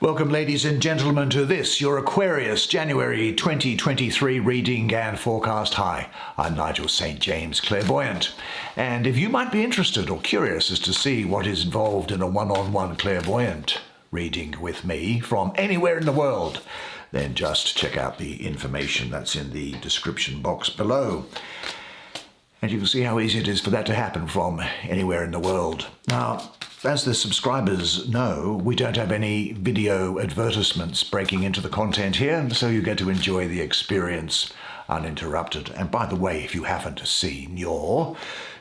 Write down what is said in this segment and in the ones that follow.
Welcome, ladies and gentlemen, to this, your Aquarius January 2023 reading and forecast. Hi, I'm Nigel St. James, clairvoyant. And if you might be interested or curious as to see what is involved in a one-on-one clairvoyant reading with me from anywhere in the world, then just check out the information that's in the description box below. And you can see how easy it is for that to happen from anywhere in the world. Now, as the subscribers know, we don't have any video advertisements breaking into the content here, so you get to enjoy the experience uninterrupted. And by the way, if you haven't seen your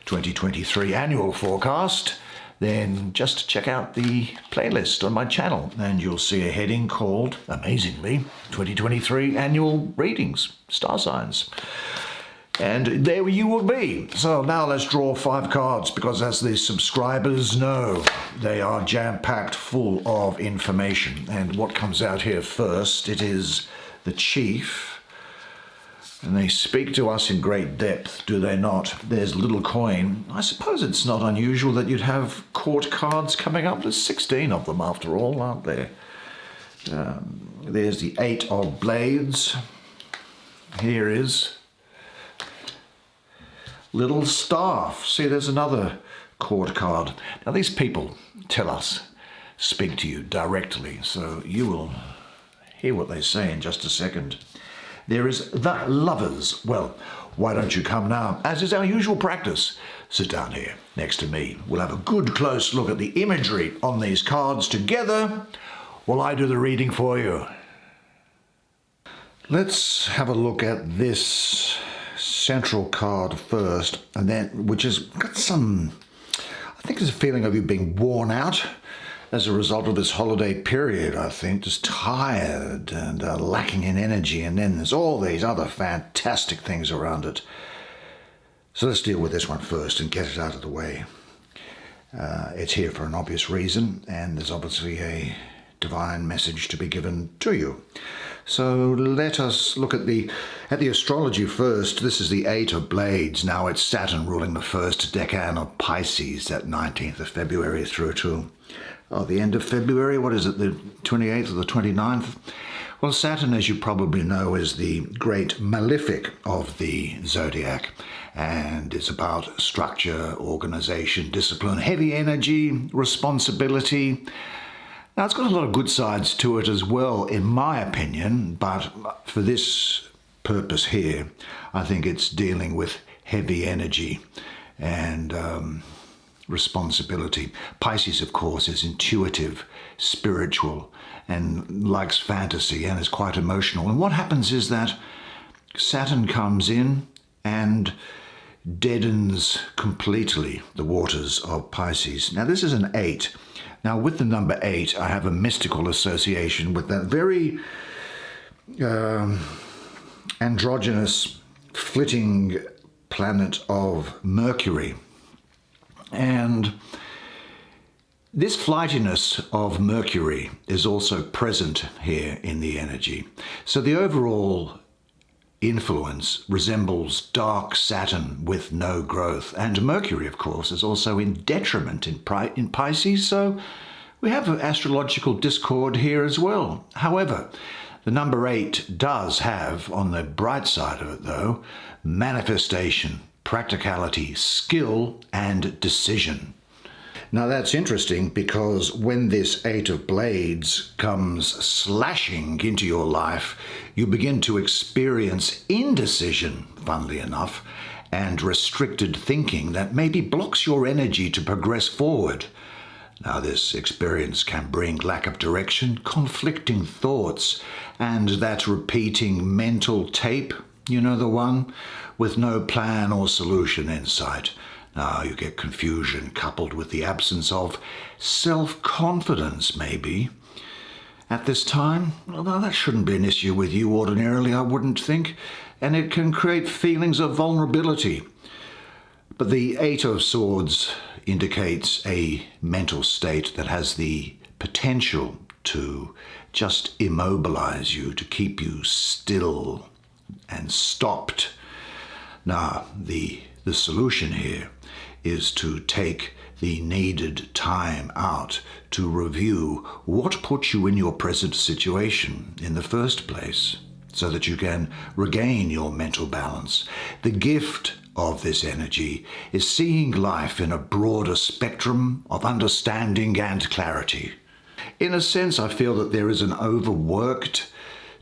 2023 annual forecast, then just check out the playlist on my channel and you'll see a heading called, amazingly, 2023 Annual Readings, Star Signs. And there you will be. So now let's draw 5 cards, because as the subscribers know, they are jam-packed full of information. And what comes out here first, it is the Chief. And they speak to us in great depth, do they not? There's Little Coin. I suppose it's not unusual that you'd have court cards coming up. There's 16 of them after all, aren't there? There's the 8 of Blades. Here is Little Staff. See, there's another court card. Now, these people tell us, speak to you directly, so you will hear what they say in just a second. There is the Lovers. Well, why don't you come now? As is our usual practice, sit down here next to me. We'll have a good close look at the imagery on these cards together while I do the reading for you. Let's have a look at this central card first, and then, which has got some, I think there's a feeling of you being worn out as a result of this holiday period. I think just tired and lacking in energy, and then there's all these other fantastic things around it. So let's deal with this one first and get it out of the way. It's here for an obvious reason, and there's obviously a divine message to be given to you. So let us look at the astrology first. This is the 8 of Blades. Now it's Saturn ruling the first decan of Pisces, that 19th of February through to the end of February. What is it, the 28th or the 29th? Well, Saturn, as you probably know, is the great malefic of the zodiac, and it's about structure, organization, discipline, heavy energy, responsibility. Now, it's got a lot of good sides to it as well, in my opinion, but for this purpose here, I think it's dealing with heavy energy and responsibility. Pisces, of course, is intuitive, spiritual, and likes fantasy and is quite emotional. And what happens is that Saturn comes in and deadens completely the waters of Pisces. Now, this is an 8. Now, with the number 8, I have a mystical association with that very androgynous, flitting planet of Mercury. And this flightiness of Mercury is also present here in the energy. So the overall influence resembles dark Saturn with no growth. And Mercury, of course, is also in detriment in Pisces, so we have an astrological discord here as well. However, the number 8 does have, on the bright side of it though, manifestation, practicality, skill, and decision. Now that's interesting, because when this 8 of Blades comes slashing into your life, you begin to experience indecision, funnily enough, and restricted thinking that maybe blocks your energy to progress forward. Now this experience can bring lack of direction, conflicting thoughts, and that repeating mental tape, you know the one, with no plan or solution in sight. Now you get confusion coupled with the absence of self-confidence, maybe. At this time, although that shouldn't be an issue with you ordinarily, I wouldn't think, and it can create feelings of vulnerability. But the 8 of Swords indicates a mental state that has the potential to just immobilize you, to keep you still and stopped. Now, the solution here is to take the needed time out to review what put you in your present situation in the first place, so that you can regain your mental balance. The gift of this energy is seeing life in a broader spectrum of understanding and clarity. In a sense, I feel that there is an overworked,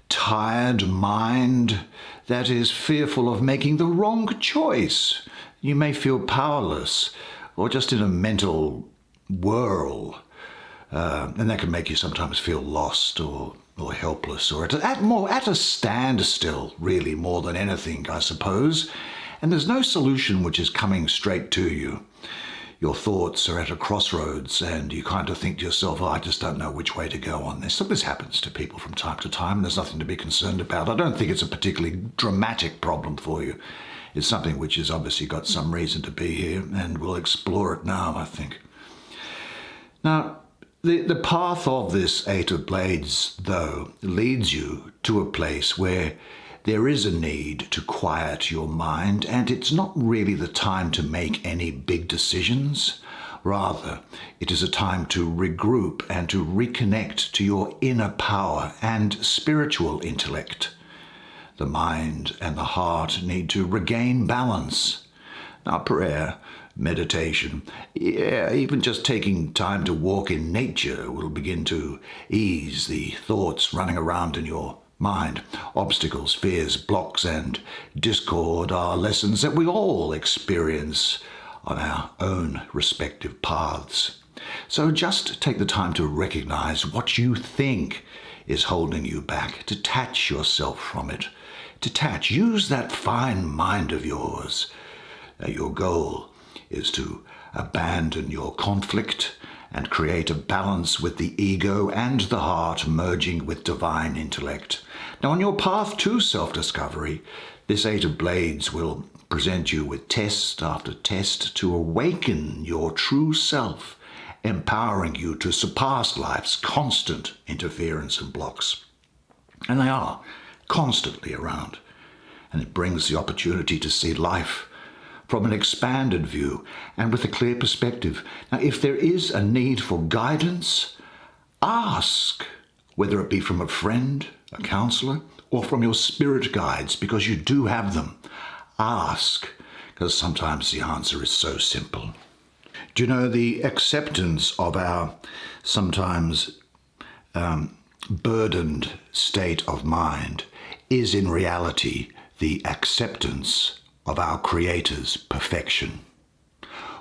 tired mind that is fearful of making the wrong choice. You may feel powerless or just in a mental whirl, and that can make you sometimes feel lost or helpless, or at a standstill, really, more than anything, I suppose. And there's no solution which is coming straight to you. Your thoughts are at a crossroads, and you kind of think to yourself, I just don't know which way to go on this. So this happens to people from time to time, and there's nothing to be concerned about. I don't think it's a particularly dramatic problem for you. It's something which has obviously got some reason to be here, and we'll explore it now, I think. Now, the path of this Eight of Blades, though, leads you to a place where there is a need to quiet your mind, and it's not really the time to make any big decisions. Rather, it is a time to regroup and to reconnect to your inner power and spiritual intellect. The mind and the heart need to regain balance. Now, prayer, meditation, even just taking time to walk in nature will begin to ease the thoughts running around in your mind. Obstacles, fears, blocks, and discord are lessons that we all experience on our own respective paths. So just take the time to recognize what you think is holding you back. Detach yourself from it. Detach. Use that fine mind of yours. Your goal is to abandon your conflict and create a balance with the ego and the heart merging with divine intellect. Now, on your path to self-discovery, this Eight of Blades will present you with test after test to awaken your true self, empowering you to surpass life's constant interference and blocks. And they are constantly around, and it brings the opportunity to see life from an expanded view and with a clear perspective. Now, if there is a need for guidance, ask, whether it be from a friend, a counselor, or from your spirit guides, because you do have them. Ask, because sometimes the answer is so simple. Do you know, the acceptance of our sometimes burdened state of mind is in reality the acceptance of our Creator's perfection.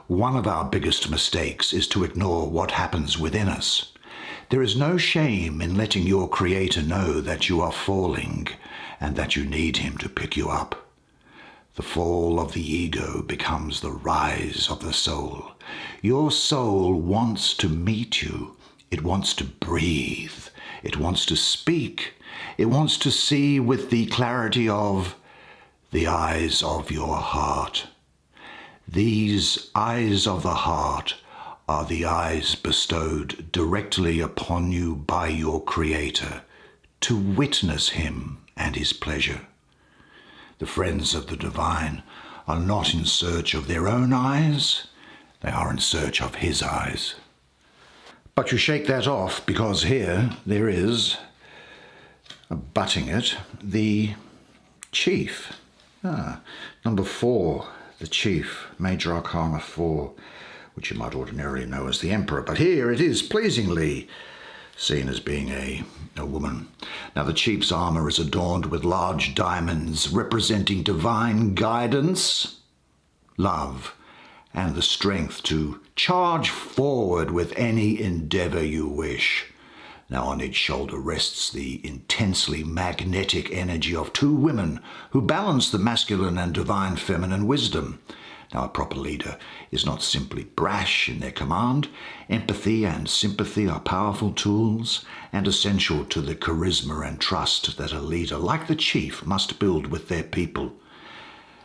One of our biggest mistakes is to ignore what happens within us. There is no shame in letting your Creator know that you are falling and that you need Him to pick you up. The fall of the ego becomes the rise of the soul. Your soul wants to meet you. It wants to breathe. It wants to speak. It wants to see with the clarity of the eyes of your heart. These eyes of the heart are the eyes bestowed directly upon you by your Creator to witness Him and His pleasure. The friends of the divine are not in search of their own eyes, they are in search of His eyes. But you shake that off, because here there is, abutting it, the chief. Number 4, the chief, Major Arcana 4, which you might ordinarily know as the Emperor, but here it is pleasingly seen as being a woman. Now, the chief's armor is adorned with large diamonds representing divine guidance, love, and the strength to charge forward with any endeavor you wish. Now, on each shoulder rests the intensely magnetic energy of 2 women who balance the masculine and divine feminine wisdom. Now, a proper leader is not simply brash in their command. Empathy and sympathy are powerful tools and essential to the charisma and trust that a leader, like the chief, must build with their people.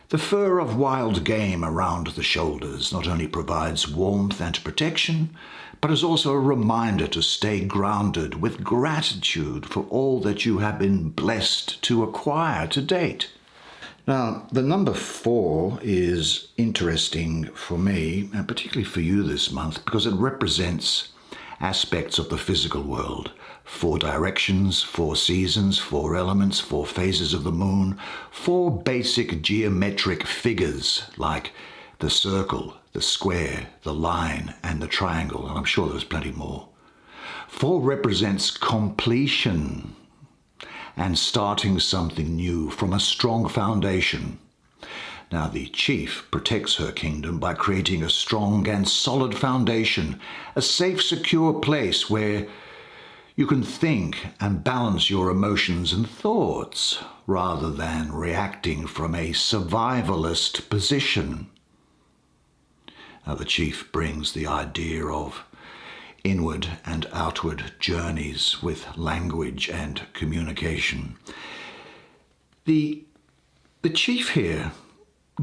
The fur of wild game around the shoulders not only provides warmth and protection, but is also a reminder to stay grounded with gratitude for all that you have been blessed to acquire to date. Now, the number 4 is interesting for me, and particularly for you this month, because it represents aspects of the physical world. 4 directions, 4 seasons, 4 elements, 4 phases of the moon, 4 basic geometric figures like the circle, the square, the line, and the triangle, and I'm sure there's plenty more. 4 represents completion and starting something new from a strong foundation. Now, the chief protects her kingdom by creating a strong and solid foundation, a safe, secure place where you can think and balance your emotions and thoughts rather than reacting from a survivalist position. Now, the chief brings the idea of inward and outward journeys with language and communication. The chief here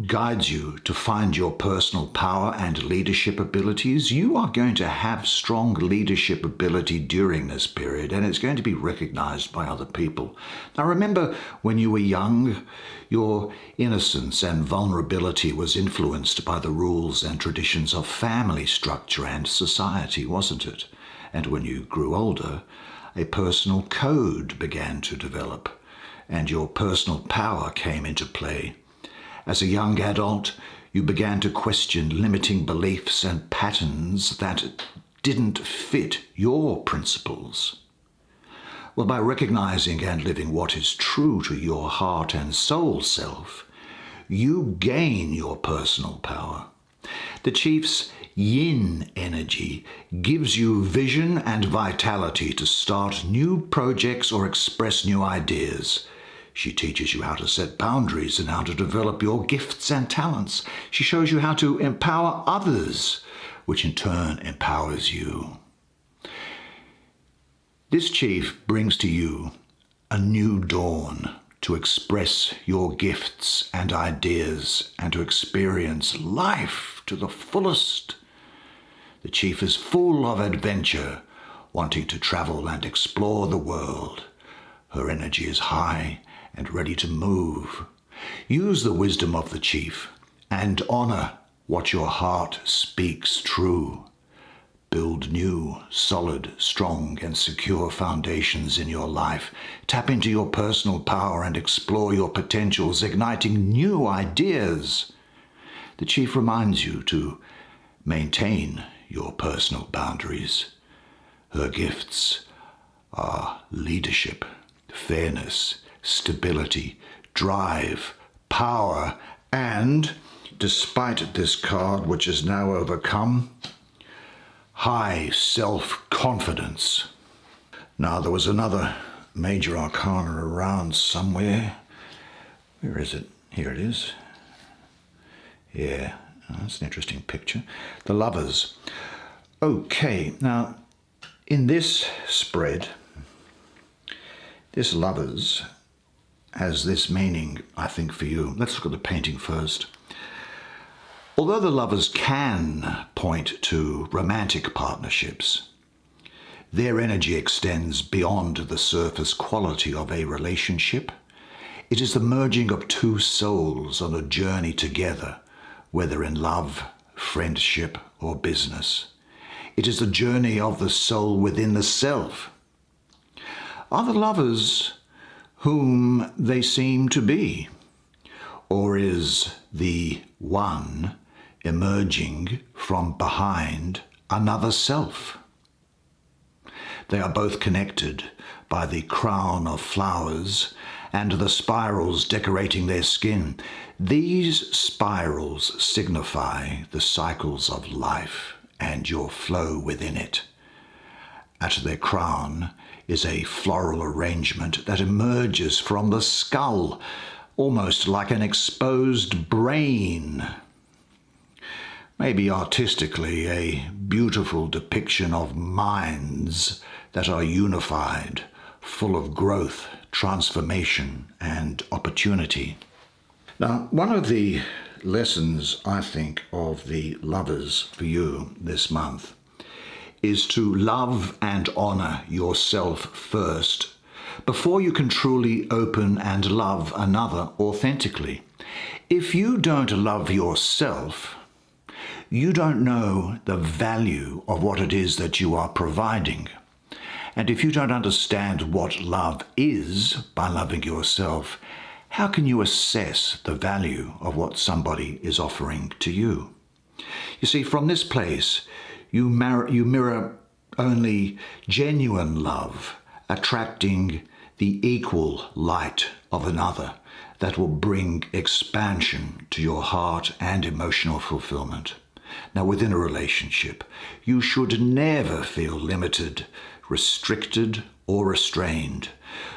guides you to find your personal power and leadership abilities. You are going to have strong leadership ability during this period, and it's going to be recognized by other people. Now, remember when you were young, your innocence and vulnerability was influenced by the rules and traditions of family structure and society, wasn't it? And when you grew older, a personal code began to develop, and your personal power came into play. As a young adult, you began to question limiting beliefs and patterns that didn't fit your principles. Well, by recognizing and living what is true to your heart and soul self, you gain your personal power. The chief's yin energy gives you vision and vitality to start new projects or express new ideas. She teaches you how to set boundaries and how to develop your gifts and talents. She shows you how to empower others, which in turn empowers you. This chief brings to you a new dawn to express your gifts and ideas and to experience life to the fullest. The chief is full of adventure, wanting to travel and explore the world. Her energy is high and ready to move. Use the wisdom of the chief and honor what your heart speaks true. Build new, solid, strong, and secure foundations in your life. Tap into your personal power and explore your potentials, igniting new ideas. The chief reminds you to maintain your personal boundaries. Her gifts are leadership, fairness, stability, drive, power, and, despite this card which is now overcome, high self-confidence. Now, there was another major arcana around somewhere. Where is it? Here it is. Yeah, that's an interesting picture. The Lovers. Okay, now, in this spread, this Lovers has this meaning, I think, for you. Let's look at the painting first. Although the Lovers can point to romantic partnerships, their energy extends beyond the surface quality of a relationship. It is the merging of two souls on a journey together, whether in love, friendship, or business. It is the journey of the soul within the self. Are the Lovers whom they seem to be? Or is the one emerging from behind another self? They are both connected by the crown of flowers and the spirals decorating their skin. These spirals signify the cycles of life and your flow within it. At their crown is a floral arrangement that emerges from the skull, almost like an exposed brain. Maybe artistically a beautiful depiction of minds that are unified, full of growth, transformation, and opportunity. Now, one of the lessons, I think, of the Lovers for you this month is to love and honor yourself first before you can truly open and love another authentically. If you don't love yourself, you don't know the value of what it is that you are providing. And if you don't understand what love is by loving yourself, how can you assess the value of what somebody is offering to you? You see, from this place, you mirror only genuine love, attracting the equal light of another that will bring expansion to your heart and emotional fulfillment. Now, within a relationship, you should never feel limited, restricted, or restrained,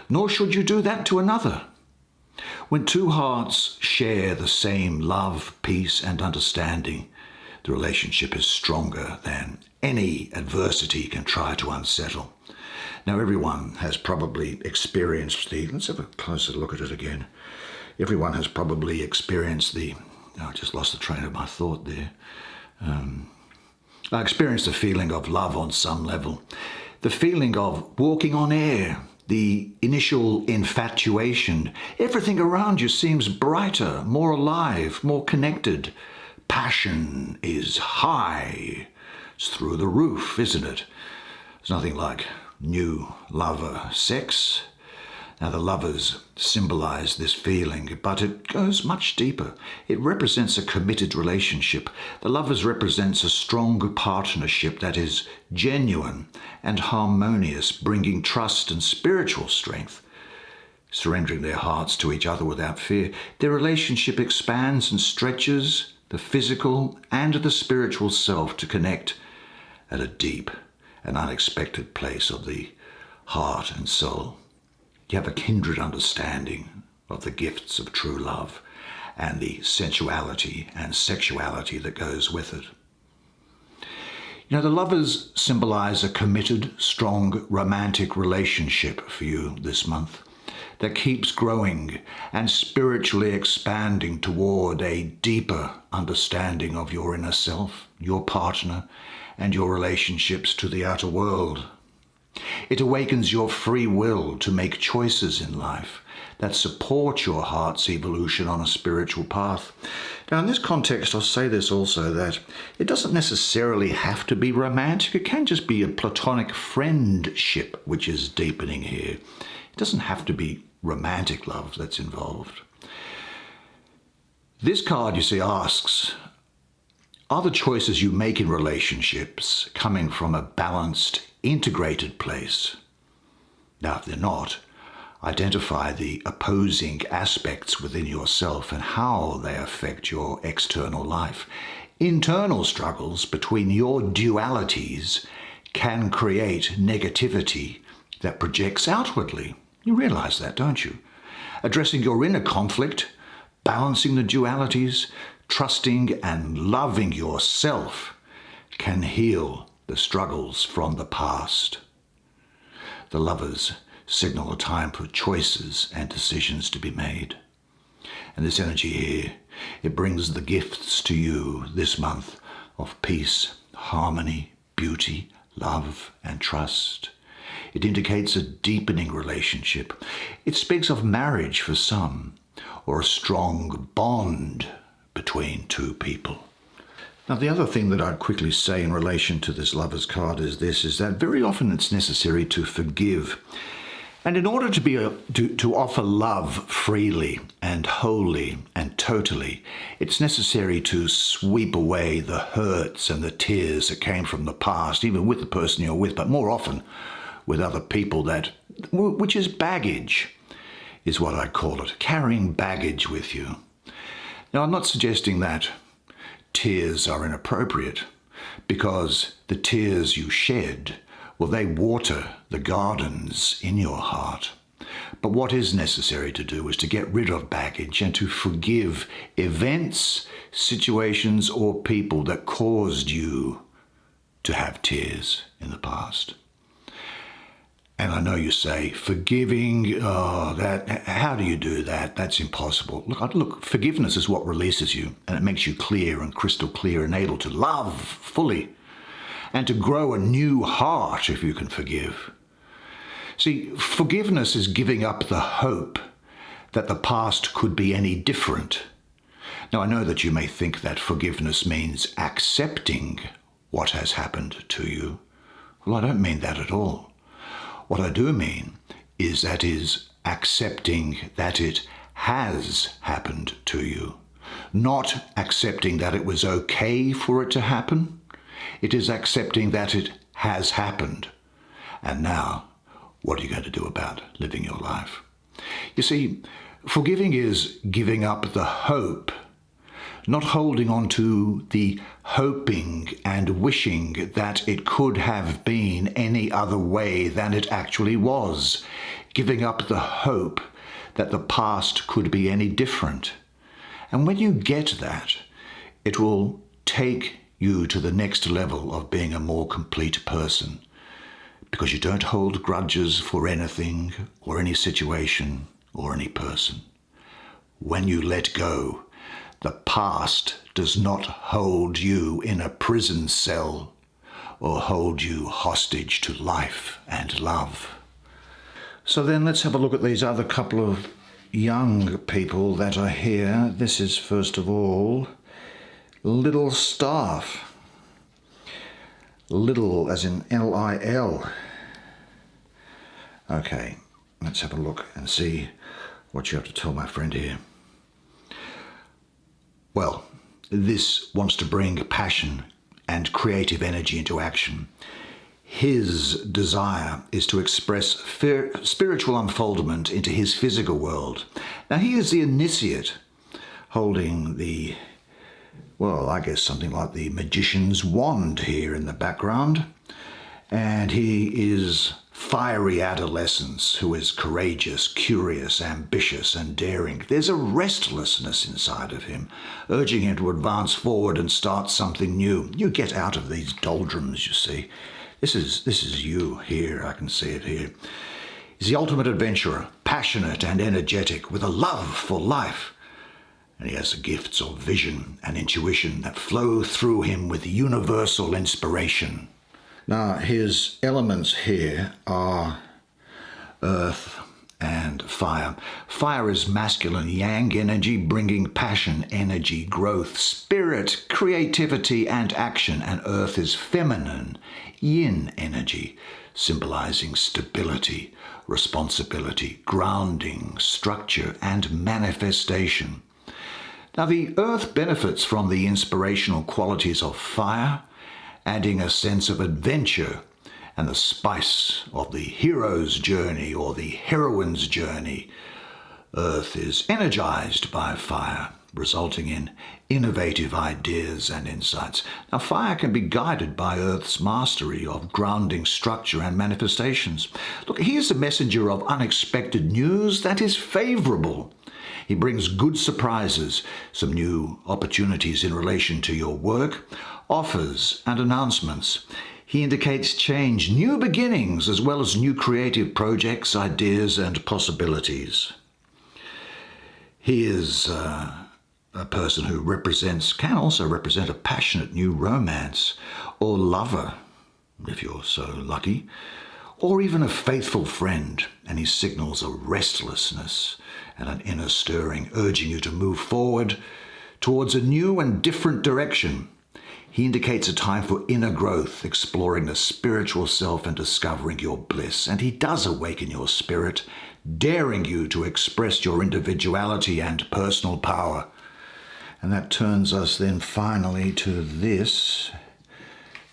nor should you do that to another. When two hearts share the same love, peace, and understanding, the relationship is stronger than any adversity can try to unsettle. Now, everyone has probably experienced let's have a closer look at it again. Everyone has probably experienced I just lost the train of my thought there. I experienced the feeling of love on some level. The feeling of walking on air, the initial infatuation. Everything around you seems brighter, more alive, more connected. Passion is high. It's through the roof, isn't it? There's nothing like new lover sex. Now, the lovers symbolize this feeling, but it goes much deeper. It represents a committed relationship. The lovers represents a strong partnership that is genuine and harmonious, bringing trust and spiritual strength, surrendering their hearts to each other without fear. Their relationship expands and stretches the physical and the spiritual self to connect at a deep and unexpected place of the heart and soul. You have a kindred understanding of the gifts of true love and the sensuality and sexuality that goes with it. You know, the lovers symbolize a committed, strong, romantic relationship for you this month that keeps growing and spiritually expanding toward a deeper understanding of your inner self, your partner, and your relationships to the outer world. It awakens your free will to make choices in life that support your heart's evolution on a spiritual path. Now, in this context, I'll say this also, that it doesn't necessarily have to be romantic. It can just be a platonic friendship which is deepening here. It doesn't have to be romantic love that's involved. This card, you see, asks, are the choices you make in relationships coming from a balanced, integrated place? Now, if they're not, identify the opposing aspects within yourself and how they affect your external life. Internal struggles between your dualities can create negativity that projects outwardly. You realize that, don't you? Addressing your inner conflict, balancing the dualities, trusting and loving yourself can heal the struggles from the past. The lovers signal a time for choices and decisions to be made. And this energy here, it brings the gifts to you this month of peace, harmony, beauty, love, and trust. It indicates a deepening relationship. It speaks of marriage for some, or a strong bond between two people. Now, the other thing that I'd quickly say in relation to this Lover's card is that very often it's necessary to forgive. And in order to offer love freely and wholly and totally, it's necessary to sweep away the hurts and the tears that came from the past, even with the person you're with, but more often with other people, which is baggage, is what I call it, carrying baggage with you. Now, I'm not suggesting that tears are inappropriate, because the tears you shed, well, they water the gardens in your heart. But what is necessary to do is to get rid of baggage and to forgive events, situations, or people that caused you to have tears in the past. And I know you say, forgiving, how do you do that? That's impossible. Look, forgiveness is what releases you, and it makes you clear and crystal clear and able to love fully and to grow a new heart if you can forgive. See, forgiveness is giving up the hope that the past could be any different Now, I know that you may think that forgiveness means accepting what has happened to you. Well, I don't mean that at all. What I do mean is accepting that it has happened to you, not accepting that it was okay for it to happen. It is accepting that it has happened. And now, what are you going to do about living your life? You see, forgiving is giving up the hope, not holding on to the hoping and wishing that it could have been any other way than it actually was, giving up the hope that the past could be any different. And when you get that, it will take you to the next level of being a more complete person, because you don't hold grudges for anything or any situation or any person. When you let go, the past does not hold you in a prison cell or hold you hostage to life and love. So then let's have a look at these other couple of young people that are here. This is, first of all, Little Staff. Little as in L-I-L. Okay, let's have a look and see what you have to tell my friend here. Well, this wants to bring passion and creative energy into action. His desire is to express spiritual unfoldment into his physical world. Now, he is the initiate, holding the, well, I guess something like the magician's wand here in the background. And he is fiery adolescence who is courageous, curious, ambitious, and daring. There's a restlessness inside of him, urging him to advance forward and start something new. You get out of these doldrums, you see. This is you here. I can see it here. He's the ultimate adventurer, passionate and energetic, with a love for life. And he has the gifts of vision and intuition that flow through him with universal inspiration. Now, his elements here are earth and fire. Fire is masculine yang energy, bringing passion, energy, growth, spirit, creativity, and action. And earth is feminine yin energy, symbolizing stability, responsibility, grounding, structure, and manifestation. Now, the earth benefits from the inspirational qualities of fire, adding a sense of adventure and the spice of the hero's journey or the heroine's journey. Earth is energized by fire, resulting in innovative ideas and insights. Now, fire can be guided by Earth's mastery of grounding structure and manifestations. Look, he is a messenger of unexpected news that is favorable. He brings good surprises, some new opportunities in relation to your work, offers and announcements. He indicates change, new beginnings, as well as new creative projects, ideas, and possibilities. He is a person who can also represent a passionate new romance or lover, if you're so lucky, or even a faithful friend, and he signals a restlessness and an inner stirring, urging you to move forward towards a new and different direction. He indicates a time for inner growth, exploring the spiritual self and discovering your bliss. And he does awaken your spirit, daring you to express your individuality and personal power. And that turns us then finally to this,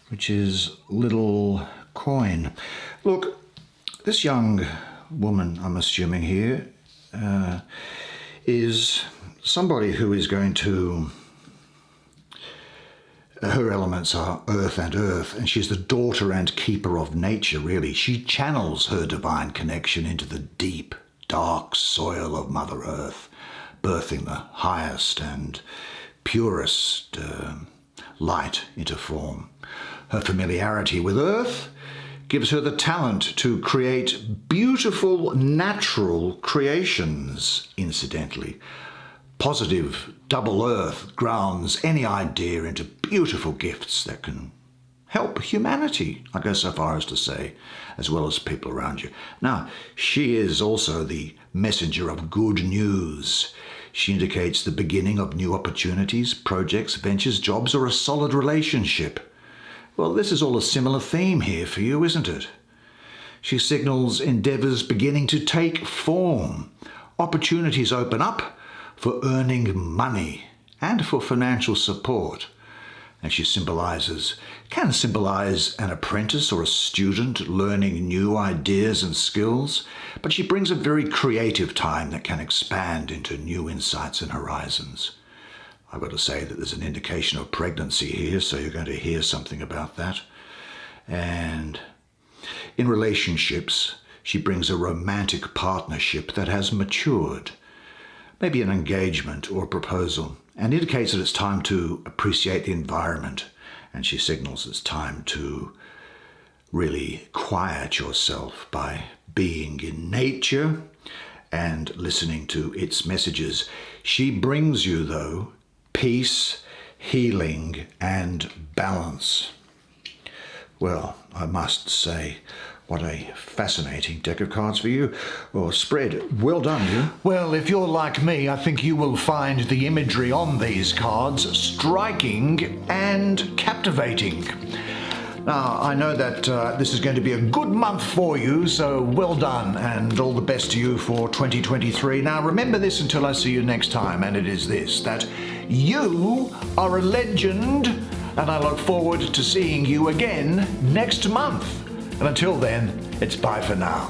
which is Little Coin. Look, this young woman, I'm assuming here, is somebody who is going to... Her elements are earth, and she's the daughter and keeper of nature, really. She channels her divine connection into the deep, dark soil of Mother Earth, birthing the highest and purest light into form. Her familiarity with Earth gives her the talent to create beautiful, natural creations, incidentally. Positive double earth grounds any idea into beautiful gifts that can help humanity, I go so far as to say, as well as people around you. Now, she is also the messenger of good news. She indicates the beginning of new opportunities, projects, ventures, jobs, or a solid relationship. Well, this is all a similar theme here for you, isn't it? She signals endeavours beginning to take form. Opportunities open up for earning money and for financial support. And she can symbolise an apprentice or a student learning new ideas and skills, but she brings a very creative time that can expand into new insights and horizons. I've got to say that there's an indication of pregnancy here, so you're going to hear something about that. And in relationships, she brings a romantic partnership that has matured, maybe an engagement or a proposal, and indicates that it's time to appreciate the environment. And she signals it's time to really quiet yourself by being in nature and listening to its messages. She brings you, though, peace, healing, and balance. Well, I must say, what a fascinating deck of cards for you. Well, spread. Well done, you. Well, if you're like me, I think you will find the imagery on these cards striking and captivating. Now, I know that this is going to be a good month for you, so well done and all the best to you for 2023. Now, remember this until I see you next time, and it is this, that you are a legend, and I look forward to seeing you again next month. And until then, it's bye for now.